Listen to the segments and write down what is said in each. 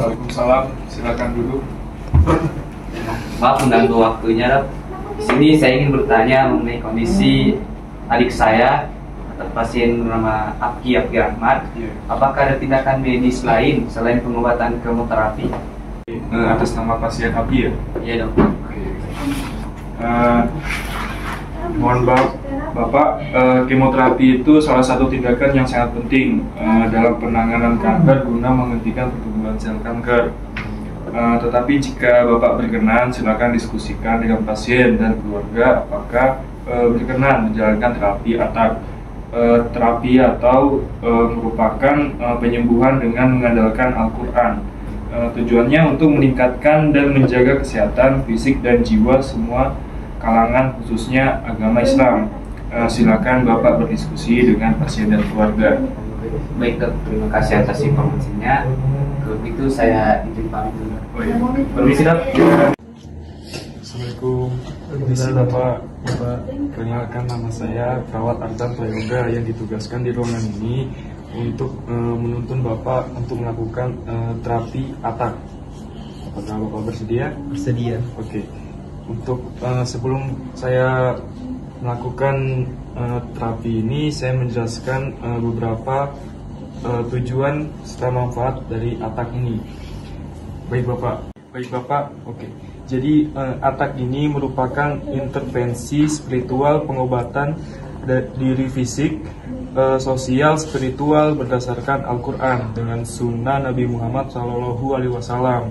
Waalaikumsalam. Silakan duduk. Maaf mengganggu waktunya, Dok. Di sini saya ingin bertanya mengenai kondisi adik saya, pasien bernama Abgi Rahmat. Apakah ada tindakan medis lain selain pengobatan kemoterapi? Atas nama pasien Abgi ya? Iya, Dok. Mohon maaf, Bapak, kemoterapi itu salah satu tindakan yang sangat penting dalam penanganan kanker guna menghentikan pertumbuhan sel kanker. Tetapi jika Bapak berkenan, silakan diskusikan dengan pasien dan keluarga apakah berkenan menjalankan terapi ATAK. Terapi atau merupakan penyembuhan dengan mengandalkan Al-Quran. Tujuannya untuk meningkatkan dan menjaga kesehatan fisik dan jiwa semua kalangan, khususnya agama Islam. Silakan Bapak berdiskusi dengan pasien dan keluarga. Baik, Dok. Terima kasih atas informasinya. Kalau begitu saya izin pamit dulu. Permisi, Dok. Assalamualaikum. Permisi Bapak. Perkenalkan, nama saya Perawat Ardan Prayoga yang ditugaskan di ruangan ini untuk menuntun Bapak untuk melakukan terapi ATAK. Apakah Bapak bersedia? Bersedia. Oke. Untuk sebelum saya melakukan terapi ini, saya menjelaskan beberapa tujuan serta manfaat dari ATAK ini. Baik Bapak. Oke. Jadi ATAK ini merupakan intervensi spiritual pengobatan diri fisik, sosial, spiritual berdasarkan Al-Quran dengan sunnah Nabi Muhammad SAW.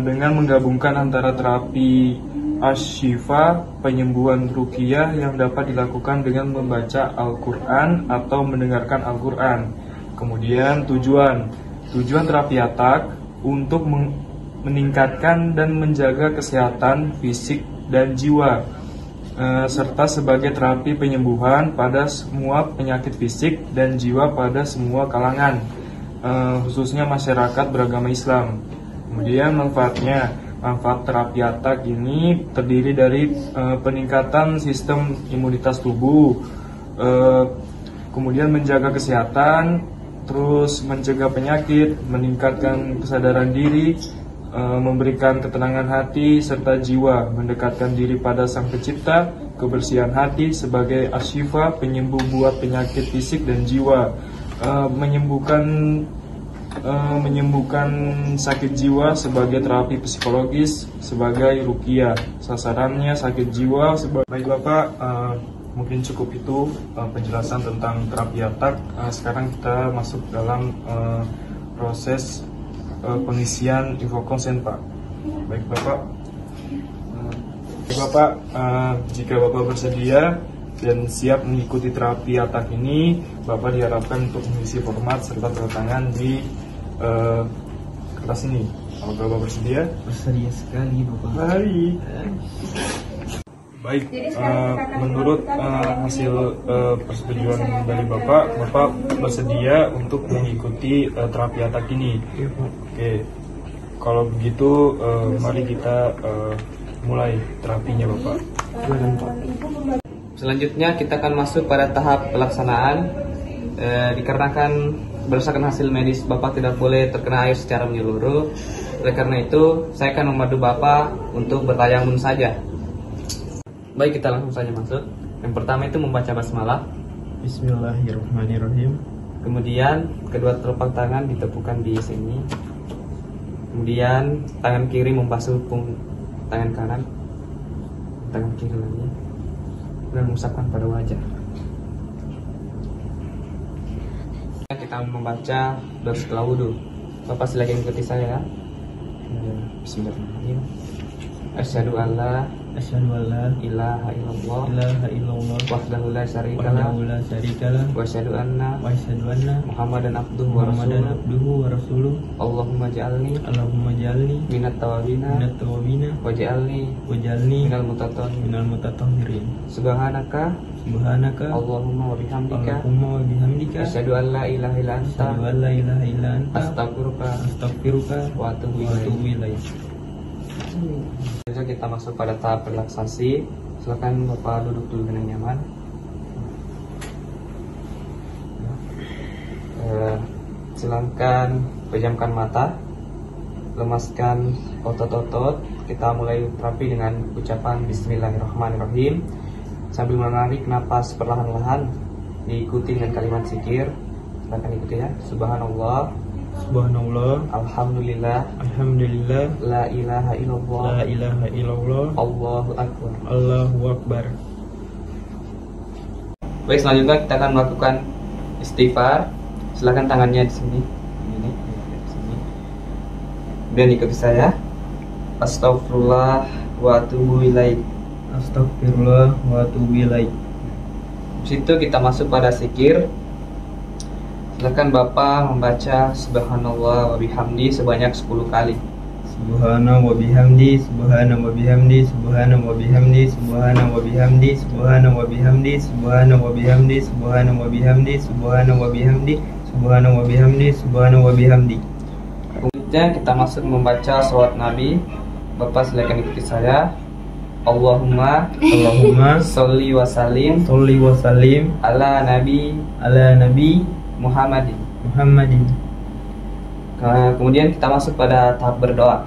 Dengan menggabungkan antara terapi asyifa, penyembuhan ruqyah yang dapat dilakukan dengan membaca Al-Quran atau mendengarkan Al-Quran. Kemudian tujuan terapi ATAK untuk meningkatkan dan menjaga kesehatan fisik dan jiwa, serta sebagai terapi penyembuhan pada semua penyakit fisik dan jiwa pada semua kalangan, khususnya masyarakat beragama Islam. Kemudian manfaat terapi ATAK ini terdiri dari peningkatan sistem imunitas tubuh, kemudian menjaga kesehatan, terus mencegah penyakit, meningkatkan kesadaran diri, memberikan ketenangan hati serta jiwa, mendekatkan diri pada Sang Pencipta, kebersihan hati sebagai asyifa, penyembuh buat penyakit fisik dan jiwa, menyembuhkan sakit jiwa sebagai terapi psikologis, sebagai ruqyah. Sasarannya sakit jiwa. Baik Bapak, mungkin cukup itu penjelasan tentang terapi ATAK. Sekarang kita masuk dalam proses pengisian info konsen, Pak. Baik Bapak, jika Bapak bersedia dan siap mengikuti terapi ATAK ini, Bapak diharapkan untuk mengisi format serta tanda tangan di kertas ini. Apakah Bapak bersedia? Bersedia sekali, Bapak. Baik, menurut hasil persetujuan dari Bapak bersedia untuk mengikuti terapi ATAK ini. Oke, kalau begitu mari kita mulai terapinya, Bapak. Selanjutnya kita akan masuk pada tahap pelaksanaan. Dikarenakan berdasarkan hasil medis Bapak tidak boleh terkena air secara menyeluruh. Oleh karena itu, saya akan membantu Bapak untuk bertayamum saja. Baik, kita langsung saja masuk. Yang pertama itu membaca basmalah. Bismillahirrahmanirrahim. Kemudian kedua telapak tangan ditepukan di sini. Kemudian tangan kiri membasuh tangan kanan, tangan kiri lagi, dan mengusapkan pada wajah. Kita membaca doa setelah wudhu. Bapak silakan ikuti saya. Bismillahirrahmanirrahim. Asyhadu an la ilaha illallah wahdahu la syarikalah wa asyhadu anna Muhammadan abduhu wa rasuluh. Allahumma ja'alni minat tawabina waj'alni minal mutatahhirin. Subhanaka Allahumma wa bihamdika asyhadu an la ilaha illa anta astaghfiruka wa atubu ilaik. Selanjutnya kita masuk pada tahap relaksasi. Silakan Bapak duduk dulu dengan nyaman. Silakan pejamkan mata. lemaskan otot-otot. Kita mulai terapi dengan ucapan Bismillahirrahmanirrahim sambil menarik napas perlahan-lahan, diikuti dengan kalimat zikir. Silakan ikuti ya. Subhanallah, Subhanallah, alhamdulillah, alhamdulillah, la ilaha illallah, la ilaha illallah, Allahu akbar. Allahu akbar. Baik, selanjutnya kita akan melakukan istighfar. Silakan tangannya di sini. Ini di sini. Kemudian ikuti saya. Astagfirullah wa atubu ilaik. Astagfirullah wa atubu ilaik. Di situ kita masuk pada zikir. Silakan Bapak membaca Subhanallah wa bihamdi sebanyak 10 kali. Subhana wa bihamdi, subhana wa bihamdi, subhana wa bihamdi, subhana wa bihamdi, subhana wa bihamdi, subhana wa bihamdi, subhana wa bihamdi, subhana wa bihamdi, subhana wa bihamdi, subhana wa bihamdi. Kemudian kita masuk membaca salawat Nabi. Bapak silakan ikuti saya. Allahumma sholli wa sallim Sholli wa sallim ala nabi Muhammadin. Kemudian kita masuk pada tahap berdoa.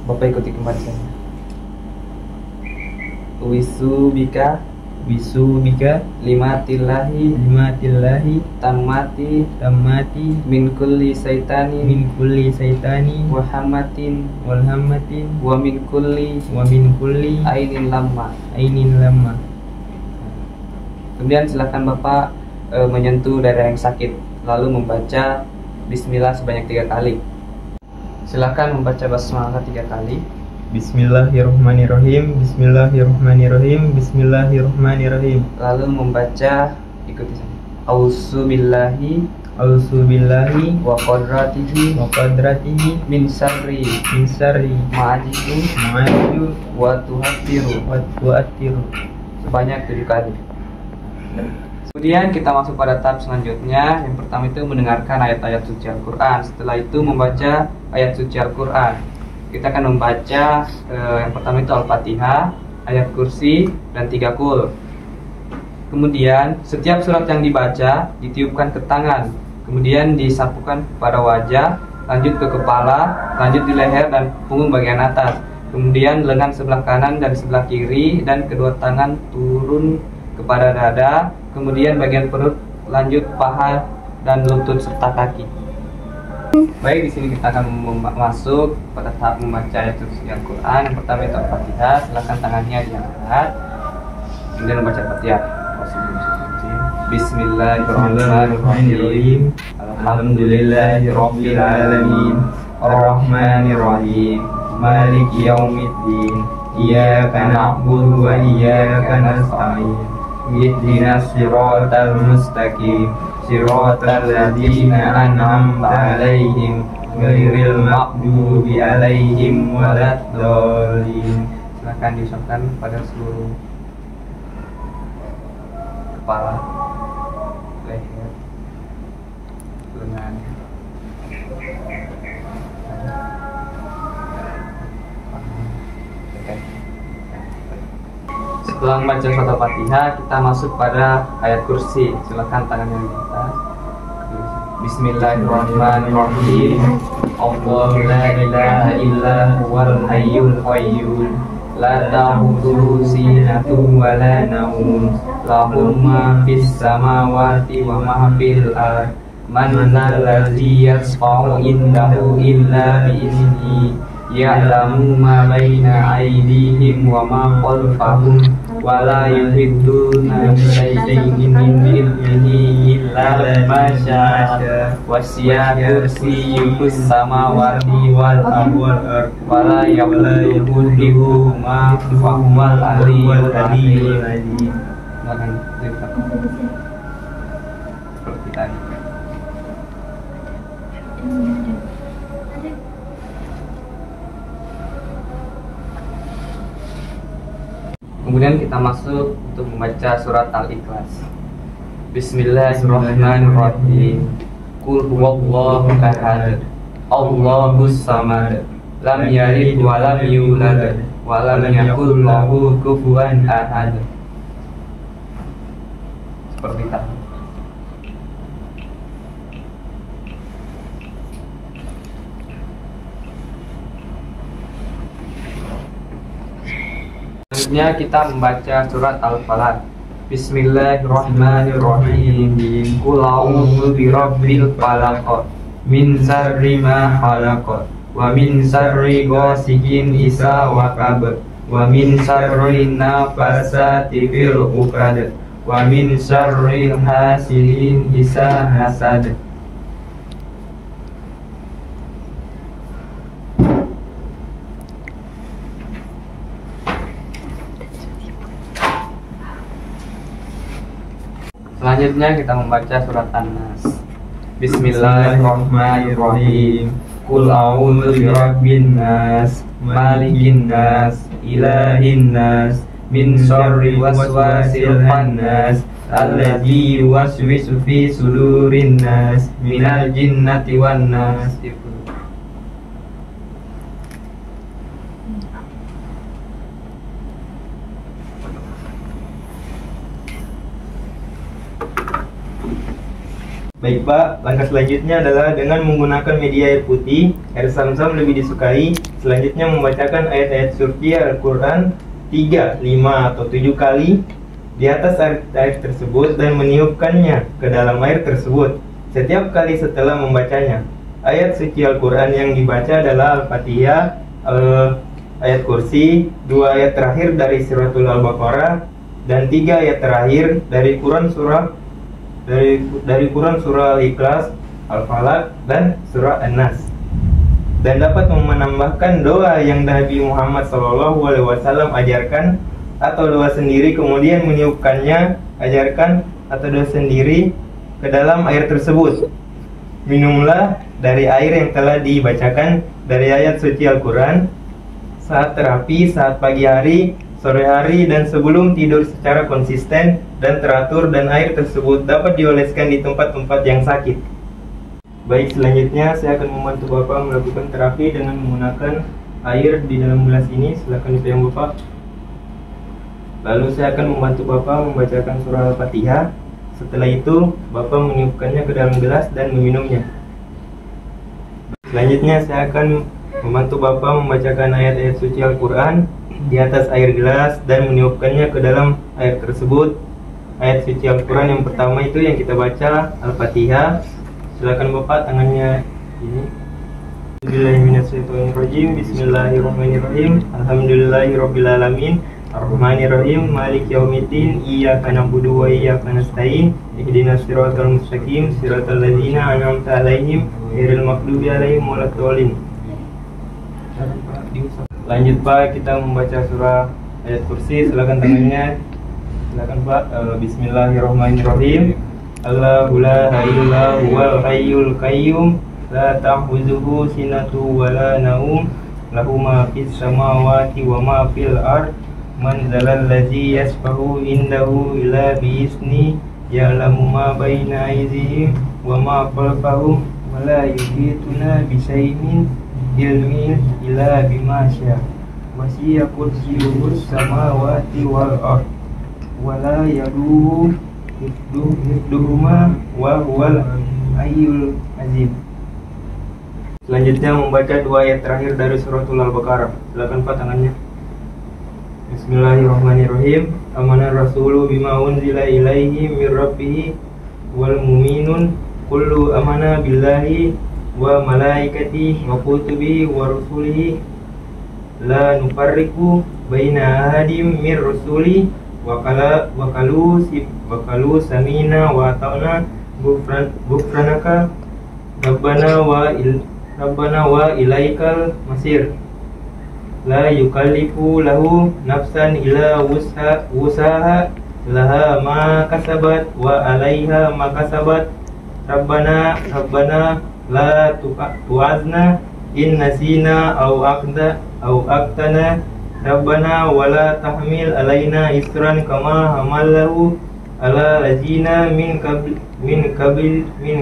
Bapak ikuti kembali saya. Wisubika limatillahi tammati min kulli saitani wahamatin wa min kulli ainin lamma. Kemudian silakan Bapak menyentuh daerah yang sakit, lalu membaca Bismillah sebanyak 3 kali. Silakan membaca basmalah 3 kali. Bismillahirrahmanirrahim, Bismillahirrahmanirrahim, Bismillahirrahmanirrahim. Lalu membaca, ikuti saya. Auzubillahi wa qadratihi min syarri ma'ajidu wa tuhatiru sebanyak 7 kali. Kemudian kita masuk pada tahap selanjutnya. Yang pertama itu mendengarkan ayat-ayat suci Al-Quran. Setelah itu membaca ayat suci Al-Quran. Kita akan membaca yang pertama itu Al-Fatihah, ayat kursi, dan 3 kul. Kemudian setiap surat yang dibaca ditiupkan ke tangan, kemudian disapukan pada wajah, lanjut ke kepala, lanjut di leher dan punggung bagian atas. Kemudian lengan sebelah kanan dan sebelah kiri, dan kedua tangan turun kepada dada, kemudian bagian perut, lanjut paha dan lutut serta kaki. Baik, di sini kita akan masuk pada tahap membaca ayat suci Al-Quran. Yang pertama itu Al-Fatihah. Silakan tangannya diangkat, kemudian membaca Al-Fatihah. Bismillahirrahmanirrahim. Alhamdulillahirabbil alamin. Arrahmanirrahim. Maliki yaumiddin. Iyyaka na'budu wa iyyaka nasta'in. Ihdinas siratal mustaqim. Siratal ladzina an'amta 'alaihim ghairil maghdubi 'alaihim waladdallin. Silakan diucapkan pada seluruh kepala, leher, lengan. Setelah membaca surat Al-Fatihah, kita masuk pada ayat kursi. Silakan tangannya di atas. Bismillahirrahmanirrahim. Allahu la ilaha illa huwal hayyul qayyum. La ta'khudhuhu sinatun wa la nawm. Lahu ma fis samawati wa ma fil ardh. Man dzal ladzi yashfa'u indahu illa bi idzni. Ya'lamu ma baina aydihim wa ma khalfahum wa la yuhidduna bi syai'in min ilmihi illa bima syaa. Wasi'a kursiyyuhus samawati wal ardh wa la yablughu ma huwal aliyyul azim. Seperti tadi. Kemudian kita masuk untuk membaca surat Al-Ikhlas. Bismillahirrahmanirrahim. Qul huwallahu ahad, Allahus samad, lam yalid wa lam yulad wa lam yakul lahu kufuwan ahad. Seperti tadi. Selanjutnya kita membaca surat Al-Falaq. Bismillahirrahmanirrahim. Qul a'udzu birabbil falaq min syarri ma khalaq wa min syarri ghasiqin idza waqab wa min syarri nafasati fil 'uqad wa min syarri hasidin idza hasad. Selanjutnya kita membaca surat An-Nas. Bismillahirrahmanirrahim. Qul a'udzu birabbin nas, malikin nas, ilahin nas, min syarri waswasil khannas, alladzi yuwaswisu fi sudurin nas, minal jinnati wan nas. Baik Pak, langkah selanjutnya adalah dengan menggunakan media air putih, air zam-zam lebih disukai. Selanjutnya membacakan ayat-ayat suci Al-Quran 3, 5, atau 7 kali di atas air tersebut dan meniupkannya ke dalam air tersebut setiap kali setelah membacanya. Ayat suci Al-Quran yang dibaca adalah Al-Fatihah, ayat kursi, 2 ayat terakhir dari suratul Al-Baqarah, dan 3 ayat terakhir dari Quran surah Al-Ikhlas, Al-Falaq, dan surah An-Nas. Dan dapat menambahkan doa yang Nabi Muhammad SAW ajarkan atau doa sendiri, kemudian meniupkannya, ajarkan atau doa sendiri ke dalam air tersebut. Minumlah dari air yang telah dibacakan dari ayat suci Al-Quran saat terapi, saat pagi hari, sore hari, dan sebelum tidur secara konsisten dan teratur, dan air tersebut dapat dioleskan di tempat-tempat yang sakit. Baik, selanjutnya saya akan membantu Bapak melakukan terapi dengan menggunakan air di dalam gelas ini. Silakan dipegang Bapak. Lalu saya akan membantu Bapak membacakan surah Al-Fatihah. Setelah itu Bapak meniupkannya ke dalam gelas dan meminumnya. Selanjutnya saya akan membantu Bapak membacakan ayat-ayat suci Al-Quran di atas air gelas dan meniupkannya ke dalam air tersebut. Ayat suci Al-Quran yang pertama itu yang kita baca Al-Fatihah. Silakan Bapak tangannya ini. Bismillahirrahmanirrahim. Bismillahirrahmanirrahim. Alhamdulillahirrabbilalamin. Ar-Rahmanirrahim. Malik yaumiddin. Iyyaka na'budu wa iyyaka nasta'in. Ihdinas siratal mustaqim. Siratal ladzina an'amta 'alaihim ghairil maghdubi 'alaihim waladdallin. Lanjut Pak, kita membaca surah ayat kursi. Silakan tangannya. Silakan Pak. Bismillahirrahmanirrahim. Allahu la ilaha illa huwal hayyul qayyum la ta'khudhuhu sinatu wa la naum lahu ma fis samawati wa ma fil ard man dzal ladzi yasfahu indahu illa bi izni ya'lamu ma baina aydihim wa ma khalfahum wa la yuhituna bi shay'in ilmin illa bima syaa wasi'a kursiyyuhus samawati wal ard wala yaduhu hifdhuhuma wa huwal hayyul azim. Selanjutnya membaca 2 ayat terakhir dari suratul Al-Baqarah. Silakan Pak tangannya. Bismillahirrahmanirrahim. Amanar rasulu bima unzila ilaihi mir rabbih wal mu'minun kullu amana billahi wa malaikatihi wa kutubihi wa rusulihi la nufarriqu baina ahadim mir rusuli wa qalu samina wa ata'na ghufranaka rabbana wa ilaikal masir. La yukallifu lahu nafsan illa wusaha laha ma kasabat wa alaiha ma kasabat. Rabbana la tu'azna in nasina au aqtana. Rabbana wala tahmil alaina isran kama hamalahu ala ladzina min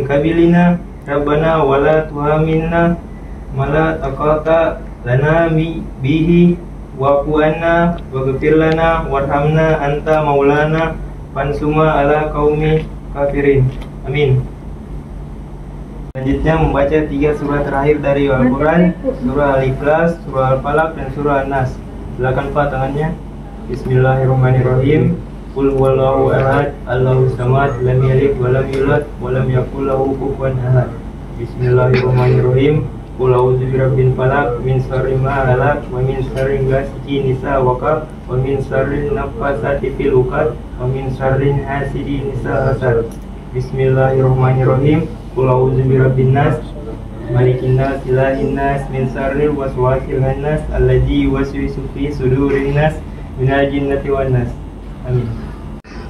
kabilina. Rabbana wala tuhamilna mala taqata lana bihi wa'fu anna waghfir lana warhamna anta maulana fansuma ala qaumi kafirin. Amin. Selanjutnya membaca 3 surah terakhir dari Al-Quran, surah Al-Ikhlas, surah Al-Falaq, dan surah An-Nas. Silakan Pak tangannya. Bismillahirrahmanirrahim. Qul huwallahu ahad, Allahus samad, lam yalid wa lam yulad wa lam yakul lahu kufuwan ahad. Bismillahirrahmanirrahim. Qul a'udzu birabbin falaq, min syarri ma khalaq, wa min syarri ghasiqin idza waqab, wa min syarri naffasati fil 'uqad, wa min syarri hasidin idza hasad. Bismillahirrahmanirrahim. Qul a'udzu birabbin nas, malikin nas, ilahin nas, min syarril waswasil khannas, alladzi yuwaswisu fi sudurin nas, minal jinnati wan nas. Amin.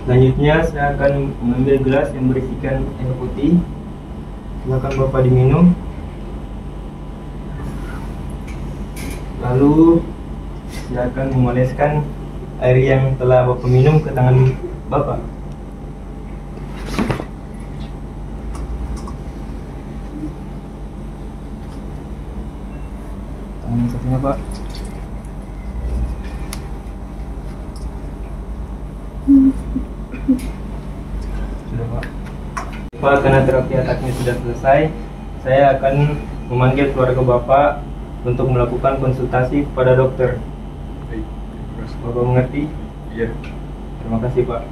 Selanjutnya saya akan mengambil gelas yang berisikan air putih. Silakan Bapak diminum. Lalu saya akan memoleskan air yang telah Bapak minum ke tangan Bapak. Tangan satunya Pak. Sudah Pak. Pak, karena terapi ataknya sudah selesai, saya akan memanggil keluarga Bapak untuk melakukan konsultasi kepada dokter. Baik, terus. Bapak mengerti? Iya. Terima kasih Pak.